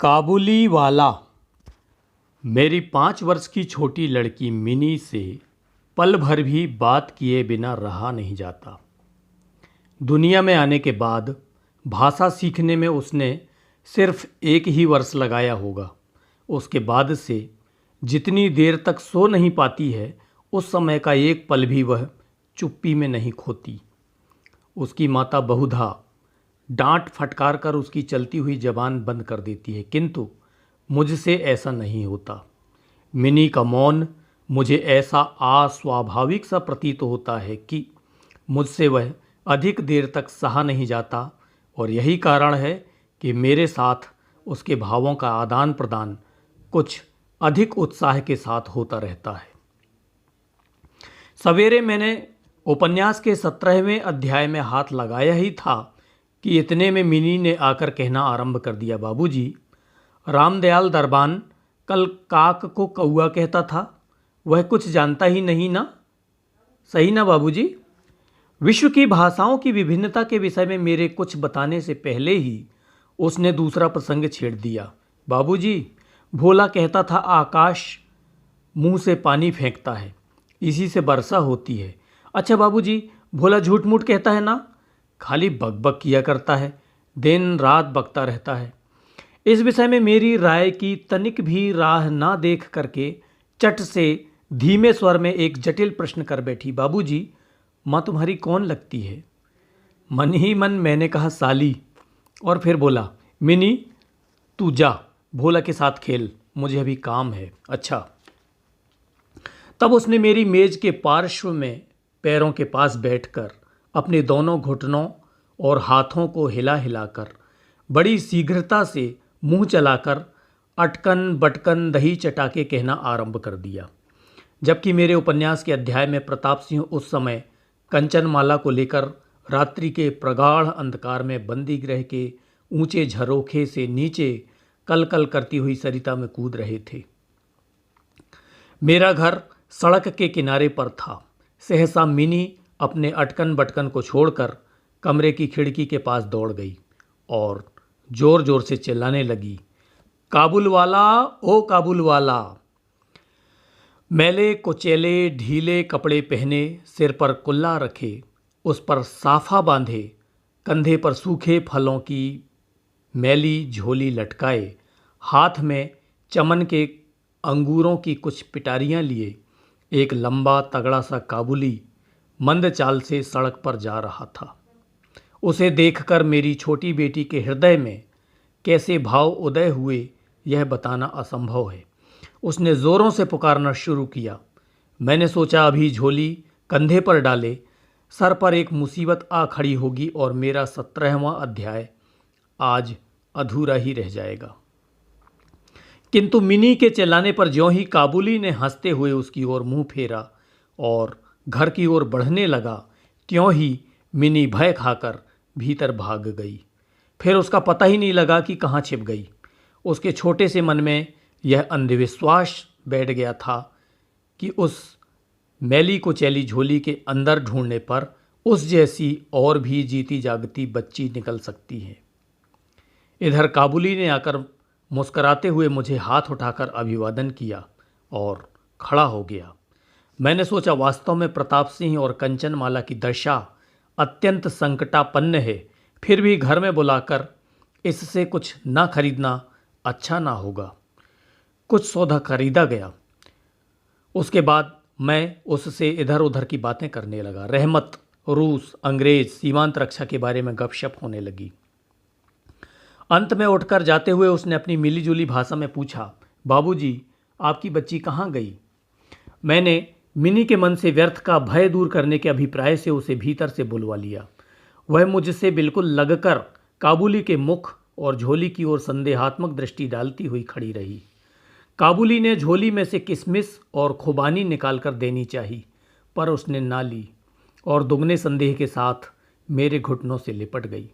काबुली वाला। मेरी 5 वर्ष की छोटी लड़की मिनी से पल भर भी बात किए बिना रहा नहीं जाता। दुनिया में आने के बाद भाषा सीखने में उसने सिर्फ 1 ही वर्ष लगाया होगा। उसके बाद से जितनी देर तक सो नहीं पाती है, उस समय का एक पल भी वह चुप्पी में नहीं खोती। उसकी माता बहुधा डांट फटकार कर उसकी चलती हुई जबान बंद कर देती है, किंतु मुझसे ऐसा नहीं होता। मिनी का मौन मुझे ऐसा अस्वाभाविक सा प्रतीत होता है कि मुझसे वह अधिक देर तक सहा नहीं जाता, और यही कारण है कि मेरे साथ उसके भावों का आदान प्रदान कुछ अधिक उत्साह के साथ होता रहता है। सवेरे मैंने उपन्यास के 17वें अध्याय में हाथ लगाया ही था कि इतने में मिनी ने आकर कहना आरंभ कर दिया, बाबूजी, रामदयाल दरबान कल काक को कौआ कहता था, वह कुछ जानता ही नहीं ना? सही ना बाबूजी? विश्व की भाषाओं की विभिन्नता के विषय में मेरे कुछ बताने से पहले ही उसने दूसरा प्रसंग छेड़ दिया। बाबूजी, भोला कहता था आकाश मुंह से पानी फेंकता है, इसी से वर्षा होती है। अच्छा बाबूजी, भोला झूठ मूठ कहता है ना? खाली बकबक किया करता है, दिन रात बकता रहता है। इस विषय में मेरी राय की तनिक भी राह ना देख करके चट से धीमे स्वर में एक जटिल प्रश्न कर बैठी, बाबूजी, माँ तुम्हारी कौन लगती है? मन ही मन मैंने कहा साली, और फिर बोला, मिनी तू जा भोला के साथ खेल, मुझे अभी काम है। अच्छा। तब उसने मेरी मेज के पार्श्व में पैरों के पास बैठकर अपने दोनों घुटनों और हाथों को हिला हिलाकर बड़ी शीघ्रता से मुंह चलाकर अटकन बटकन दही चटाके कहना आरंभ कर दिया। जबकि मेरे उपन्यास के अध्याय में प्रताप सिंह उस समय कंचनमाला को लेकर रात्रि के प्रगाढ़ अंधकार में बंदी गृह के ऊंचे झरोखे से नीचे कल कल करती हुई सरिता में कूद रहे थे। मेरा घर सड़क के किनारे पर था। सहसा मिनी अपने अटकन बटकन को छोड़कर कमरे की खिड़की के पास दौड़ गई और जोर जोर से चिल्लाने लगी, काबुल वाला, ओ काबुल वाला। मैले कुचैले ढीले कपड़े पहने, सिर पर कुल्ला रखे, उस पर साफा बांधे, कंधे पर सूखे फलों की मैली झोली लटकाए, हाथ में चमन के अंगूरों की कुछ पिटारियां लिए एक लंबा तगड़ा सा काबुली मंद चाल से सड़क पर जा रहा था। उसे देखकर मेरी छोटी बेटी के हृदय में कैसे भाव उदय हुए यह बताना असंभव है। उसने ज़ोरों से पुकारना शुरू किया। मैंने सोचा अभी झोली कंधे पर डाले सर पर एक मुसीबत आ खड़ी होगी और मेरा 17वां अध्याय आज अधूरा ही रह जाएगा। किंतु मिनी के चिल्लाने पर ज्यों ही काबुली ने हंसते हुए उसकी ओर मुंह फेरा और घर की ओर बढ़ने लगा, त्यों ही मिनी भय खाकर भीतर भाग गई। फिर उसका पता ही नहीं लगा कि कहाँ छिप गई। उसके छोटे से मन में यह अंधविश्वास बैठ गया था कि उस मैली कुचैली झोली के अंदर ढूंढने पर उस जैसी और भी जीती जागती बच्ची निकल सकती है। इधर काबुली ने आकर मुस्कराते हुए मुझे हाथ उठाकर अभिवादन किया और खड़ा हो गया। मैंने सोचा वास्तव में प्रताप सिंह और कंचनमाला की दशा अत्यंत संकटापन्न है, फिर भी घर में बुलाकर इससे कुछ ना खरीदना अच्छा ना होगा। कुछ सौदा खरीदा गया। उसके बाद मैं उससे इधर उधर की बातें करने लगा। रहमत, रूस, अंग्रेज, सीमांत रक्षा के बारे में गपशप होने लगी। अंत में उठकर जाते हुए उसने अपनी मिलीजुली भाषा में पूछा, बाबूजी, आपकी बच्ची कहाँ गई? मैंने मिनी के मन से व्यर्थ का भय दूर करने के अभिप्राय से उसे भीतर से बुलवा लिया। वह मुझसे बिल्कुल लगकर काबुली के मुख और झोली की ओर संदेहात्मक दृष्टि डालती हुई खड़ी रही। काबुली ने झोली में से किशमिश और खुबानी निकालकर देनी चाहिए, पर उसने ना ली और दुगने संदेह के साथ मेरे घुटनों से लिपट गई।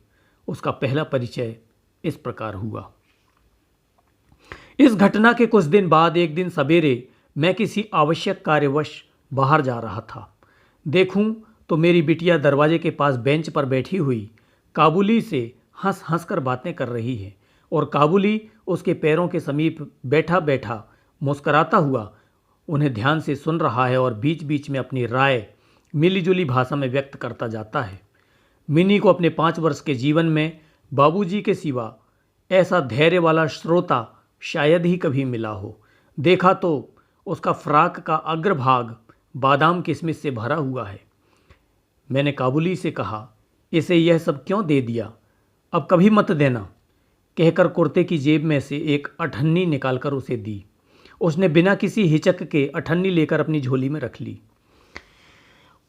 उसका पहला परिचय इस प्रकार हुआ। इस घटना के कुछ दिन बाद एक दिन सवेरे मैं किसी आवश्यक कार्यवश बाहर जा रहा था। देखूं तो मेरी बिटिया दरवाजे के पास बेंच पर बैठी हुई काबुली से हंस हंस कर बातें कर रही है और काबुली उसके पैरों के समीप बैठा बैठा मुस्कराता हुआ उन्हें ध्यान से सुन रहा है और बीच बीच में अपनी राय मिलीजुली भाषा में व्यक्त करता जाता है। मिनी को अपने 5 वर्ष के जीवन में बाबूजी के सिवा ऐसा धैर्य वाला श्रोता शायद ही कभी मिला हो। देखा तो उसका फ्राक का अग्रभाग बादाम किशमिश से भरा हुआ है। मैंने काबुली से कहा, इसे यह सब क्यों दे दिया, अब कभी मत देना, कहकर कुर्ते की जेब में से एक अठन्नी निकालकर उसे दी। उसने बिना किसी हिचक के अठन्नी लेकर अपनी झोली में रख ली।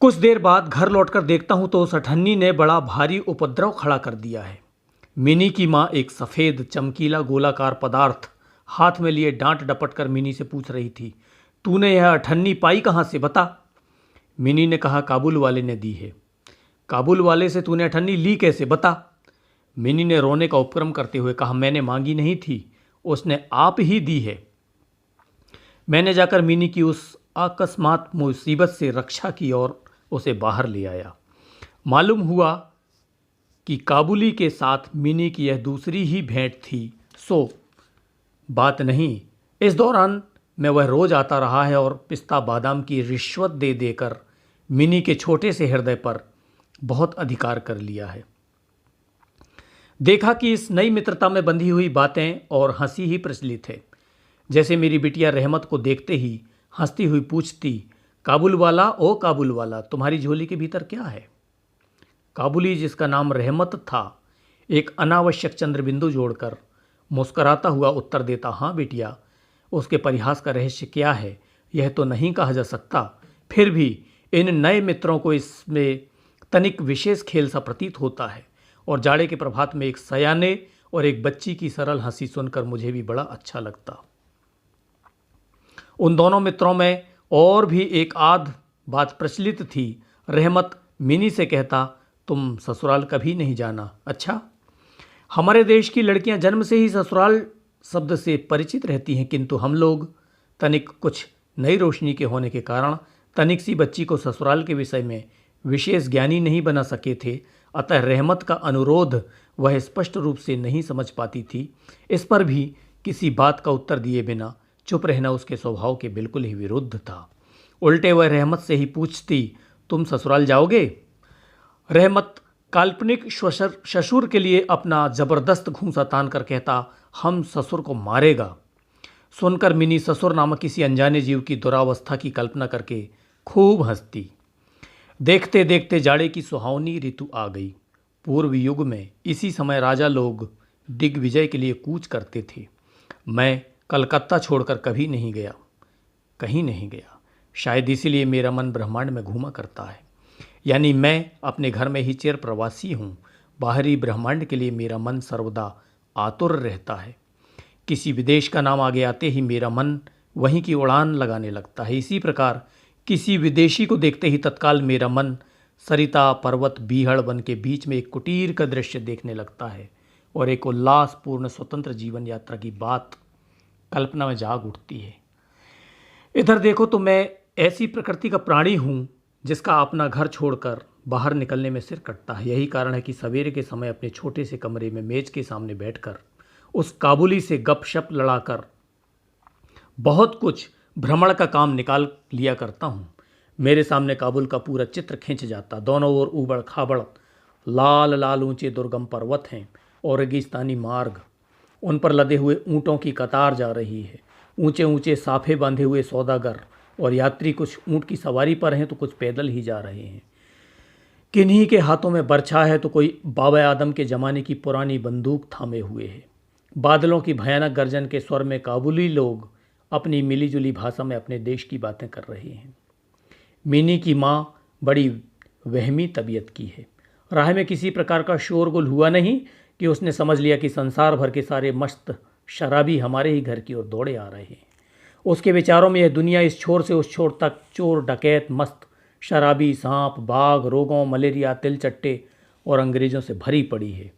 कुछ देर बाद घर लौटकर देखता हूं तो उस अठन्नी ने बड़ा भारी उपद्रव खड़ा कर दिया है। मिनी की माँ एक सफ़ेद चमकीला गोलाकार पदार्थ हाथ में लिए डांट डपट कर मिनी से पूछ रही थी, तूने यह अठन्नी पाई कहाँ से, बता। मिनी ने कहा, काबुल वाले ने दी है। काबुल वाले से तूने अठन्नी ली कैसे, बता। मिनी ने रोने का उपक्रम करते हुए कहा, मैंने मांगी नहीं थी, उसने आप ही दी है। मैंने जाकर मिनी की उस अकस्मात मुसीबत से रक्षा की और उसे बाहर ले आया। मालूम हुआ कि काबुली के साथ मिनी की यह दूसरी ही भेंट थी। सो बात नहीं, इस दौरान मैं वह रोज आता रहा है और पिस्ता बादाम की रिश्वत दे देकर मिनी के छोटे से हृदय पर बहुत अधिकार कर लिया है। देखा कि इस नई मित्रता में बंधी हुई बातें और हंसी ही प्रचलित है। जैसे मेरी बिटिया रहमत को देखते ही हंसती हुई पूछती, काबुल वाला, ओ काबुल वाला, तुम्हारी झोली के भीतर क्या है। काबुली, जिसका नाम रहमत था, एक अनावश्यक चंद्रबिंदु जोड़कर मुस्कराता हुआ उत्तर देता, हाँ बेटिया, उसके परिहास का रहस्य क्या है यह तो नहीं कहा जा सकता, फिर भी इन नए मित्रों को इसमें तनिक विशेष खेल सा प्रतीत होता है। और जाड़े के प्रभात में एक सयाने और एक बच्ची की सरल हंसी सुनकर मुझे भी बड़ा अच्छा लगता। उन दोनों मित्रों में और भी एक आध बात प्रचलित थी। रहमत मिनी से कहता, तुम ससुराल कभी नहीं जाना, अच्छा। हमारे देश की लड़कियां जन्म से ही ससुराल शब्द से परिचित रहती हैं, किंतु हम लोग तनिक कुछ नई रोशनी के होने के कारण तनिक सी बच्ची को ससुराल के विषय में विशेष ज्ञानी नहीं बना सके थे। अतः रहमत का अनुरोध वह स्पष्ट रूप से नहीं समझ पाती थी। इस पर भी किसी बात का उत्तर दिए बिना चुप रहना उसके स्वभाव के बिल्कुल ही विरुद्ध था। उल्टे वह रहमत से ही पूछती, तुम ससुराल जाओगे। रहमत काल्पनिक ससुर के लिए अपना जबरदस्त घूंसा तान कर कहता, हम ससुर को मारेगा। सुनकर मिनी ससुर नामक किसी अनजाने जीव की दुरावस्था की कल्पना करके खूब हंसती। देखते देखते जाड़े की सुहावनी ऋतु आ गई। पूर्व युग में इसी समय राजा लोग दिग्विजय के लिए कूच करते थे। मैं कलकत्ता छोड़कर कभी नहीं गया, कहीं नहीं गया। शायद इसीलिए मेरा मन ब्रह्मांड में घूमा करता है। यानी मैं अपने घर में ही चिर प्रवासी हूँ। बाहरी ब्रह्मांड के लिए मेरा मन सर्वदा आतुर रहता है। किसी विदेश का नाम आगे आते ही मेरा मन वहीं की उड़ान लगाने लगता है। इसी प्रकार किसी विदेशी को देखते ही तत्काल मेरा मन सरिता पर्वत बीहड़ वन के बीच में एक कुटीर का दृश्य देखने लगता है और एक उल्लासपूर्ण स्वतंत्र जीवन यात्रा की बात कल्पना में जाग उठती है। इधर देखो तो मैं ऐसी प्रकृति का प्राणी हूँ जिसका अपना घर छोड़कर बाहर निकलने में सिर कटता है। यही कारण है कि सवेरे के समय अपने छोटे से कमरे में मेज के सामने बैठकर उस काबुली से गपशप लड़ाकर बहुत कुछ भ्रमण का काम निकाल लिया करता हूँ। मेरे सामने काबुल का पूरा चित्र खिंच जाता। दोनों ओर ऊबड़ खाबड़ लाल लाल ऊंचे दुर्गम पर्वत हैं और रेगिस्तानी मार्ग, उन पर लदे हुए ऊँटों की कतार जा रही है। ऊंचे ऊंचे साफे बांधे हुए सौदागर और यात्री कुछ ऊँट की सवारी पर हैं तो कुछ पैदल ही जा रहे हैं। किन्हीं के हाथों में बर्छा है तो कोई बाबा आदम के ज़माने की पुरानी बंदूक थामे हुए है। बादलों की भयानक गर्जन के स्वर में काबुली लोग अपनी मिलीजुली भाषा में अपने देश की बातें कर रहे हैं। मिनी की माँ बड़ी वहमी तबीयत की है। राह में किसी प्रकार का शोरगुल हुआ नहीं कि उसने समझ लिया कि संसार भर के सारे मस्त शराबी हमारे ही घर की ओर दौड़े आ रहे हैं। उसके विचारों में यह दुनिया इस छोर से उस छोर तक चोर डकैत मस्त शराबी सांप बाघ रोगों मलेरिया तिलचट्टे और अंग्रेज़ों से भरी पड़ी है।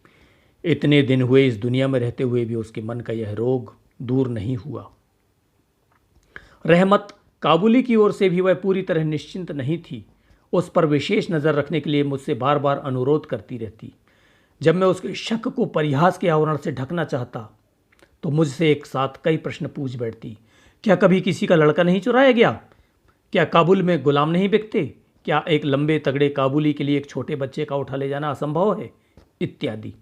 इतने दिन हुए इस दुनिया में रहते हुए भी उसके मन का यह रोग दूर नहीं हुआ। रहमत काबुली की ओर से भी वह पूरी तरह निश्चिंत नहीं थी। उस पर विशेष नज़र रखने के लिए मुझसे बार बार अनुरोध करती रहती। जब मैं उसके शक को परिहास के आवरण से ढकना चाहता तो मुझसे एक साथ कई प्रश्न पूछ बैठती। क्या कभी किसी का लड़का नहीं चुराया गया? क्या काबुल में गुलाम नहीं बिकते? क्या एक लंबे तगड़े काबुली के लिए एक छोटे बच्चे का उठा ले जाना असंभव है? इत्यादि।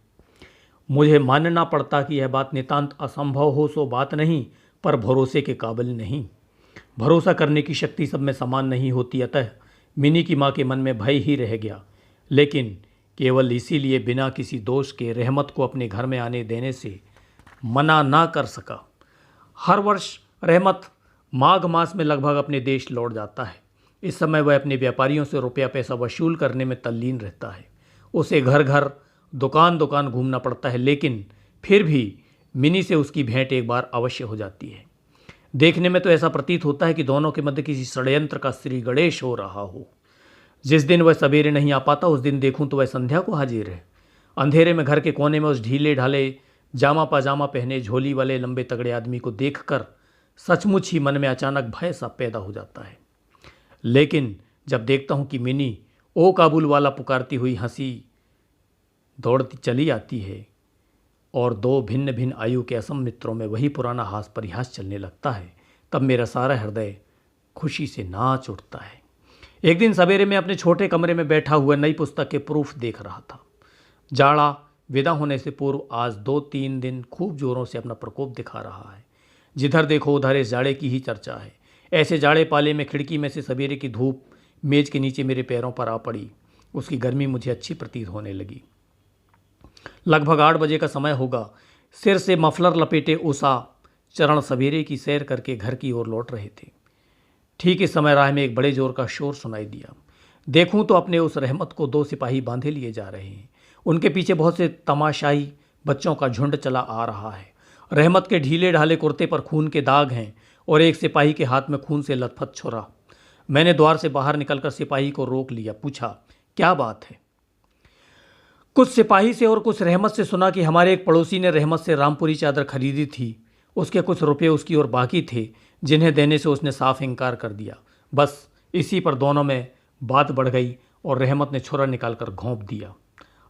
मुझे मानना पड़ता कि यह बात नितांत असंभव हो सो बात नहीं, पर भरोसे के काबिल नहीं। भरोसा करने की शक्ति सब में समान नहीं होती, अतः मिनी की माँ के मन में भय ही रह गया। लेकिन केवल इसीलिए बिना किसी दोष के रहमत को अपने घर में आने देने से मना ना कर सका। हर वर्ष रहमत माघ मास में लगभग अपने देश लौट जाता है। इस समय वह अपने व्यापारियों से रुपया पैसा वसूल करने में तल्लीन रहता है। उसे घर घर दुकान दुकान घूमना पड़ता है, लेकिन फिर भी मिनी से उसकी भेंट एक बार अवश्य हो जाती है। देखने में तो ऐसा प्रतीत होता है कि दोनों के मध्य किसी षड्यंत्र का श्री गणेश हो रहा हो। जिस दिन वह सवेरे नहीं आ पाता, उस दिन देखूं तो वह संध्या को हाजिर है। अंधेरे में घर के कोने में उस ढीले ढाले जामा पाजामा पहने झोली वाले लंबे तगड़े आदमी को देखकर सचमुच ही मन में अचानक भय सा पैदा हो जाता है। लेकिन जब देखता हूं कि मिनी ओ काबुल वाला पुकारती हुई हंसी दौड़ती चली आती है और दो भिन्न भिन्न आयु के असम मित्रों में वही पुराना हास परिहास चलने लगता है, तब मेरा सारा हृदय खुशी से नाच उठता है। एक दिन सवेरे में अपने छोटे कमरे में बैठा हुआ नई पुस्तक के प्रूफ देख रहा था। जाड़ा विदा होने से पूर्व आज 2-3 दिन खूब जोरों से अपना प्रकोप दिखा रहा है। जिधर देखो उधर इस जाड़े की ही चर्चा है। ऐसे जाड़े पाले में खिड़की में से सवेरे की धूप मेज के नीचे मेरे पैरों पर आ पड़ी। उसकी गर्मी मुझे अच्छी प्रतीत होने लगी। लगभग 8 बजे का समय होगा। सिर से मफलर लपेटे उषा चरण सवेरे की सैर करके घर की ओर लौट रहे थे। ठीक इस समय राह में एक बड़े जोर का शोर सुनाई दिया। देखूं तो अपने उस रहमत को 2 सिपाही बांधे लिए जा रहे हैं। उनके पीछे बहुत से तमाशाई बच्चों का झुंड चला आ रहा है। रहमत के ढीले ढाले कुर्ते पर खून के दाग हैं और एक सिपाही के हाथ में खून से लथपथ छुरा। मैंने द्वार से बाहर निकलकर सिपाही को रोक लिया। पूछा, क्या बात है? कुछ सिपाही से और कुछ रहमत से सुना कि हमारे एक पड़ोसी ने रहमत से रामपुरी चादर खरीदी थी। उसके कुछ रुपए उसकी ओर बाकी थे, जिन्हें देने से उसने साफ इनकार कर दिया। बस इसी पर दोनों में बात बढ़ गई और रहमत ने छुरा निकालकर घोंप दिया।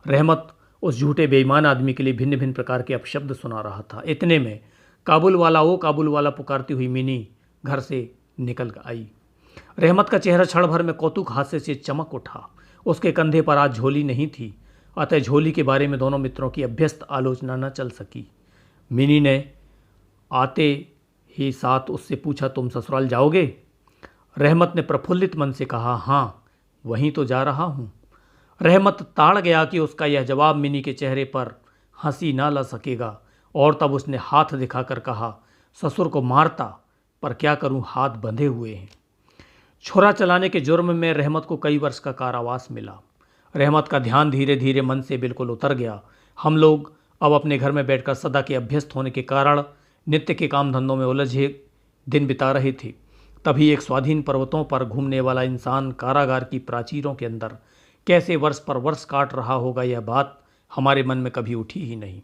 रहमत उस झूठे बेईमान आदमी के लिए भिन्न भिन्न प्रकार के अपशब्द सुना रहा था। इतने में काबुल वाला ओ काबुल वाला पुकारती हुई मिनी घर से निकल आई। रहमत का चेहरा क्षण भर में कौतुक हास्य से चमक उठा। उसके कंधे पर आज झोली नहीं थी, अतः झोली के बारे में दोनों मित्रों की अभ्यस्त आलोचना न चल सकी। मिनी ने आते ही साथ उससे पूछा, तुम ससुराल जाओगे? रहमत ने प्रफुल्लित मन से कहा, हाँ, वहीं तो जा रहा हूँ। रहमत ताड़ गया कि उसका यह जवाब मिनी के चेहरे पर हंसी ना ला सकेगा और तब उसने हाथ दिखाकर कहा, ससुर को मारता, पर क्या करूं, हाथ बंधे हुए हैं। छुरा चलाने के जुर्म में रहमत को कई वर्ष का कारावास मिला। रहमत का ध्यान धीरे धीरे मन से बिल्कुल उतर गया। हम लोग अब अपने घर में बैठकर सदा के अभ्यस्त होने के कारण नित्य के काम धंधों में उलझे दिन बिता रहे थे। तभी एक स्वाधीन पर्वतों पर घूमने वाला इंसान कारागार की प्राचीरों के अंदर कैसे वर्ष पर वर्ष काट रहा होगा, यह बात हमारे मन में कभी उठी ही नहीं।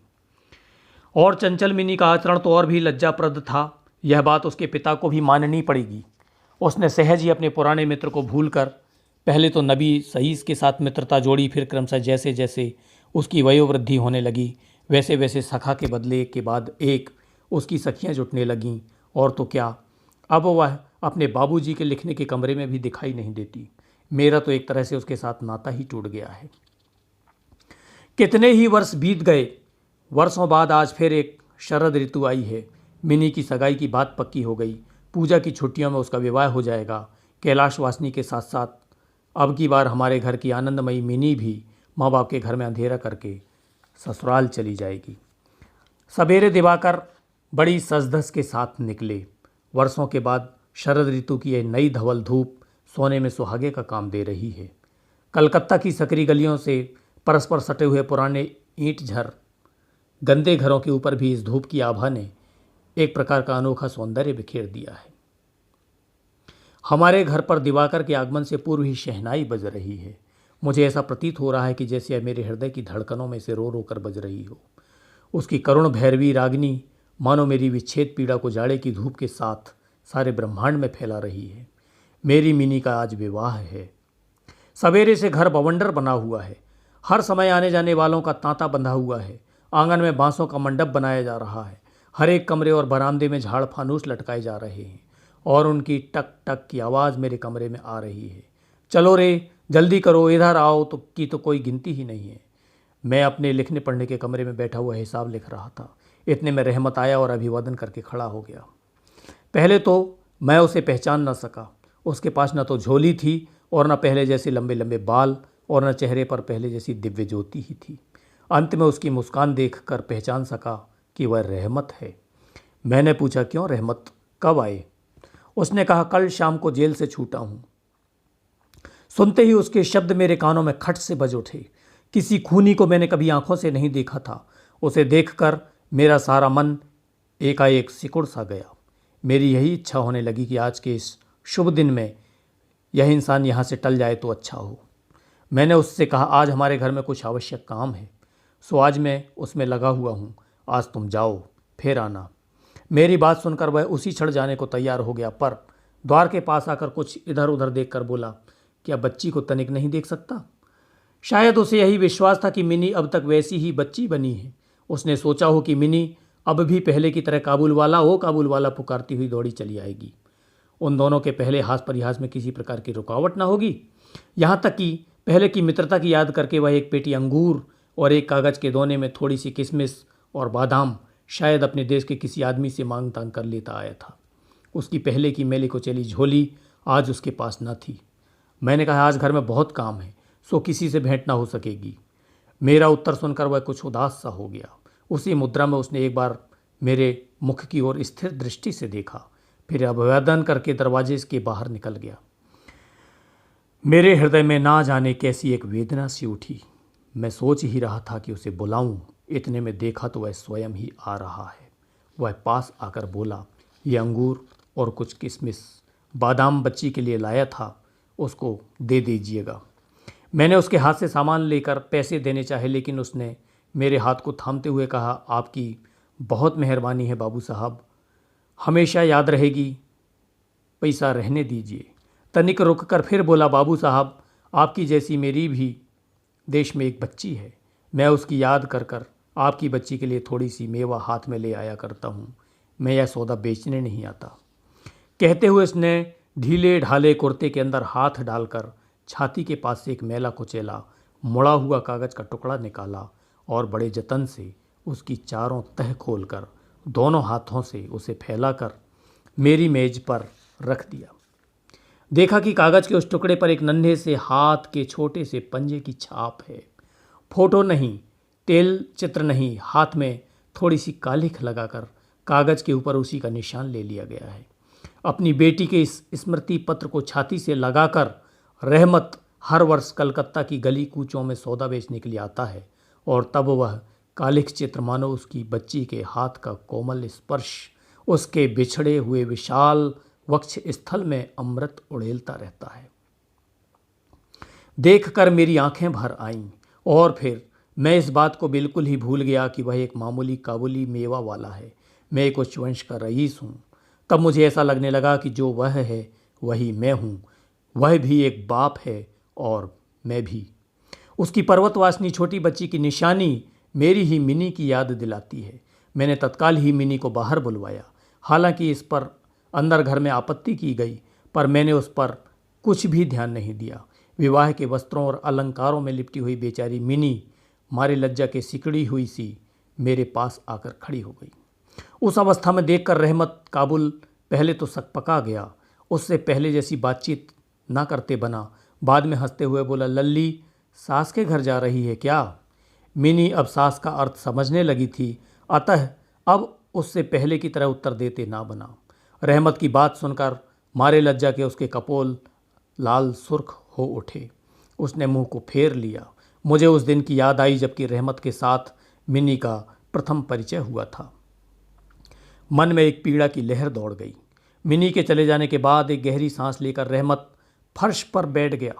और चंचल मिनी का आचरण तो और भी लज्जाप्रद था। यह बात उसके पिता को भी माननी पड़ेगी। उसने सहज ही अपने पुराने मित्र को भूलकर पहले तो नबी सईस के साथ मित्रता जोड़ी, फिर क्रमशः जैसे जैसे उसकी वयोवृद्धि होने लगी वैसे वैसे सखा के बदले एक के बाद एक उसकी सखियां जुटने लगीं। और तो क्या, अब वह अपने बाबूजी के लिखने के कमरे में भी दिखाई नहीं देती। मेरा तो एक तरह से उसके साथ नाता ही टूट गया है। कितने ही वर्ष बीत गए। वर्षों बाद आज फिर एक शरद ऋतु आई है। मिनी की सगाई की बात पक्की हो गई। पूजा की छुट्टियों में उसका विवाह हो जाएगा। कैलाश वासनी के साथ साथ अब की बार हमारे घर की आनंदमयी मिनी भी माँ बाप के घर में अंधेरा करके ससुराल चली जाएगी। सवेरे दिवाकर बड़ी सजधज के साथ निकले। वर्षों के बाद शरद ऋतु की यह नई धवल धूप सोने में सुहागे का काम दे रही है। कलकत्ता की सकरी गलियों से परस्पर सटे हुए पुराने ईंट झर गंदे घरों के ऊपर भी इस धूप की आभा ने एक प्रकार का अनोखा सौंदर्य बिखेर दिया है। हमारे घर पर दिवाकर के आगमन से पूर्व ही शहनाई बज रही है। मुझे ऐसा प्रतीत हो रहा है कि जैसे यह मेरे हृदय की धड़कनों में से रो रो कर बज रही हो। उसकी करुण भैरवी रागनी मानो मेरी विच्छेद पीड़ा को जाड़े की धूप के साथ सारे ब्रह्मांड में फैला रही है। मेरी मिनी का आज विवाह है। सवेरे से घर बवंडर बना हुआ है। हर समय आने जाने वालों का तांता बंधा हुआ है। आंगन में बांसों का मंडप बनाया जा रहा है। हर एक कमरे और बरामदे में झाड़ फानूस लटकाए जा रहे हैं और उनकी टक टक की आवाज़ मेरे कमरे में आ रही है। चलो रे, जल्दी करो, इधर आओ तो कोई गिनती ही नहीं है। मैं अपने लिखने पढ़ने के कमरे में बैठा हुआ हिसाब लिख रहा था। इतने में रहमत आया और अभिवादन करके खड़ा हो गया। पहले तो मैं उसे पहचान न सका। उसके पास न तो झोली थी और न पहले जैसे लंबे लंबे बाल और न चेहरे पर पहले जैसी दिव्य ज्योति ही थी। अंत में उसकी मुस्कान देखकर पहचान सका कि वह रहमत है। मैंने पूछा, क्यों रहमत, कब आए? उसने कहा, कल शाम को जेल से छूटा हूँ। सुनते ही उसके शब्द मेरे कानों में खट से बज उठे। किसी खूनी को मैंने कभी आंखों से नहीं देखा था। उसे देखकर मेरा सारा मन एकाएक सिकुड़ सा गया। मेरी यही इच्छा होने लगी कि आज के इस शुभ दिन में यह इंसान यहाँ से टल जाए तो अच्छा हो। मैंने उससे कहा, आज हमारे घर में कुछ आवश्यक काम है, सो आज मैं उसमें लगा हुआ हूँ। आज तुम जाओ, फिर आना। मेरी बात सुनकर वह उसी क्षण जाने को तैयार हो गया, पर द्वार के पास आकर कुछ इधर उधर देखकर बोला, क्या बच्ची को तनिक नहीं देख सकता? शायद उसे यही विश्वास था कि मिनी अब तक वैसी ही बच्ची बनी है। उसने सोचा हो कि मिनी अब भी पहले की तरह काबुल वाला पुकारती हुई दौड़ी चली आएगी। उन दोनों के पहले हास परिहास में किसी प्रकार की रुकावट ना होगी। यहाँ तक कि पहले की मित्रता की याद करके वह एक पेटी अंगूर और एक कागज़ के दोने में थोड़ी सी किशमिश और बादाम शायद अपने देश के किसी आदमी से मांग तांग कर लेता आया था। उसकी पहले की मेले को चली झोली आज उसके पास न थी। मैंने कहा, आज घर में बहुत काम है, सो किसी से भेंट ना हो सकेगी। मेरा उत्तर सुनकर वह कुछ उदास सा हो गया। उसी मुद्रा में उसने एक बार मेरे मुख की ओर स्थिर दृष्टि से देखा, फिर अभिवादन करके दरवाजे के बाहर निकल गया। मेरे हृदय में ना जाने कैसी एक वेदना सी उठी। मैं सोच ही रहा था कि उसे बुलाऊं, इतने में देखा तो वह स्वयं ही आ रहा है। वह पास आकर बोला, ये अंगूर और कुछ किशमिश बादाम बच्ची के लिए लाया था, उसको दे दीजिएगा। मैंने उसके हाथ से सामान लेकर पैसे देने चाहे, लेकिन उसने मेरे हाथ को थामते हुए कहा, आपकी बहुत मेहरबानी है बाबू साहब, हमेशा याद रहेगी, पैसा रहने दीजिए। तनिक रुक कर फिर बोला, बाबू साहब, आपकी जैसी मेरी भी देश में एक बच्ची है। मैं उसकी याद कर कर आपकी बच्ची के लिए थोड़ी सी मेवा हाथ में ले आया करता हूँ। मैं यह सौदा बेचने नहीं आता। कहते हुए उसने ढीले ढाले कुर्ते के अंदर हाथ डालकर छाती के पास से एक मैला कुचैला मुड़ा हुआ कागज़ का टुकड़ा निकाला और बड़े जतन से उसकी चारों तह खोलकर दोनों हाथों से उसे फैलाकर मेरी मेज पर रख दिया। देखा कि कागज़ के उस टुकड़े पर एक नन्हे से हाथ के छोटे से पंजे की छाप है। फोटो नहीं, तेल चित्र नहीं, हाथ में थोड़ी सी कालिख लगाकर कागज़ के ऊपर उसी का निशान ले लिया गया है। अपनी बेटी के इस स्मृति पत्र को छाती से लगाकर रहमत हर वर्ष कलकत्ता की गली कूचों में सौदा बेचने के लिए आता है, और तब वह कालिख चित्र मानो उसकी बच्ची के हाथ का कोमल स्पर्श उसके बिछड़े हुए विशाल वक्ष स्थल में अमृत उड़ेलता रहता है। देखकर मेरी आंखें भर आईं और फिर मैं इस बात को बिल्कुल ही भूल गया कि वह एक मामूली काबुली मेवा वाला है, मैं एक उच्च वंश का रईस हूँ। तब मुझे ऐसा लगने लगा कि जो वह है वही मैं हूँ, वह भी एक बाप है और मैं भी। उसकी पर्वतवासिनी छोटी बच्ची की निशानी मेरी ही मिनी की याद दिलाती है। मैंने तत्काल ही मिनी को बाहर बुलवाया। हालांकि इस पर अंदर घर में आपत्ति की गई, पर मैंने उस पर कुछ भी ध्यान नहीं दिया। विवाह के वस्त्रों और अलंकारों में लिपटी हुई बेचारी मिनी मारे लज्जा के सिकड़ी हुई सी मेरे पास आकर खड़ी हो गई। उस अवस्था में देखकर रहमत काबुल पहले तो सकपका गया, उससे पहले जैसी बातचीत ना करते बना। बाद में हंसते हुए बोला, लल्ली सास के घर जा रही है क्या? मिनी अब सास का अर्थ समझने लगी थी, अतः अब उससे पहले की तरह उत्तर देते ना बना। रहमत की बात सुनकर मारे लज्जा के उसके कपोल लाल सुर्ख हो उठे। उसने मुंह को फेर लिया। मुझे उस दिन की याद आई जबकि रहमत के साथ मिनी का प्रथम परिचय हुआ था। मन में एक पीड़ा की लहर दौड़ गई। मिनी के चले जाने के बाद एक गहरी सांस लेकर रहमत फर्श पर बैठ गया।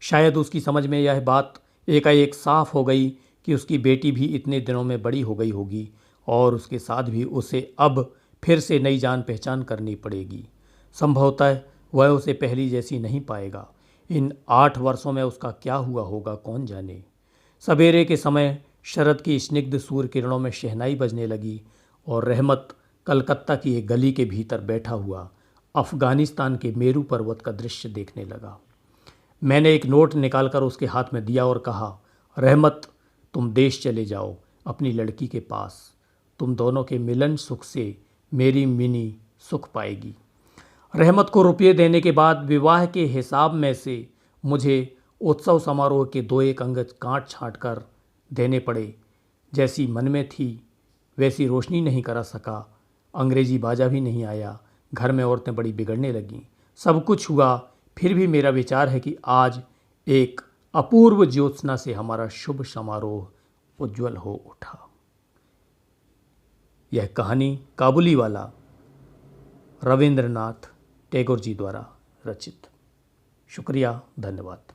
शायद उसकी समझ में यह बात एकाएक साफ हो गई कि उसकी बेटी भी इतने दिनों में बड़ी हो गई होगी और उसके साथ भी उसे अब फिर से नई जान पहचान करनी पड़ेगी। संभवतः वह उसे पहली जैसी नहीं पाएगा। इन 8 वर्षों में उसका क्या हुआ होगा कौन जाने। सवेरे के समय शरद की स्निग्ध सूर्य किरणों में शहनाई बजने लगी और रहमत कलकत्ता की एक गली के भीतर बैठा हुआ अफ़गानिस्तान के मेरू पर्वत का दृश्य देखने लगा। मैंने एक नोट निकालकर उसके हाथ में दिया और कहा, रहमत, तुम देश चले जाओ अपनी लड़की के पास। तुम दोनों के मिलन सुख से मेरी मिनी सुख पाएगी। रहमत को रुपये देने के बाद विवाह के हिसाब में से मुझे उत्सव समारोह के 2-1 अंग काट छाँट कर देने पड़े। जैसी मन में थी वैसी रोशनी नहीं करा सका। अंग्रेजी बाजा भी नहीं आया। घर में औरतें बड़ी बिगड़ने लगीं। सब कुछ हुआ, फिर भी मेरा विचार है कि आज एक अपूर्व ज्योत्सना से हमारा शुभ समारोह उज्जवल हो उठा। यह कहानी काबुलीवाला रविंद्रनाथ टैगोर जी द्वारा रचित। शुक्रिया, धन्यवाद।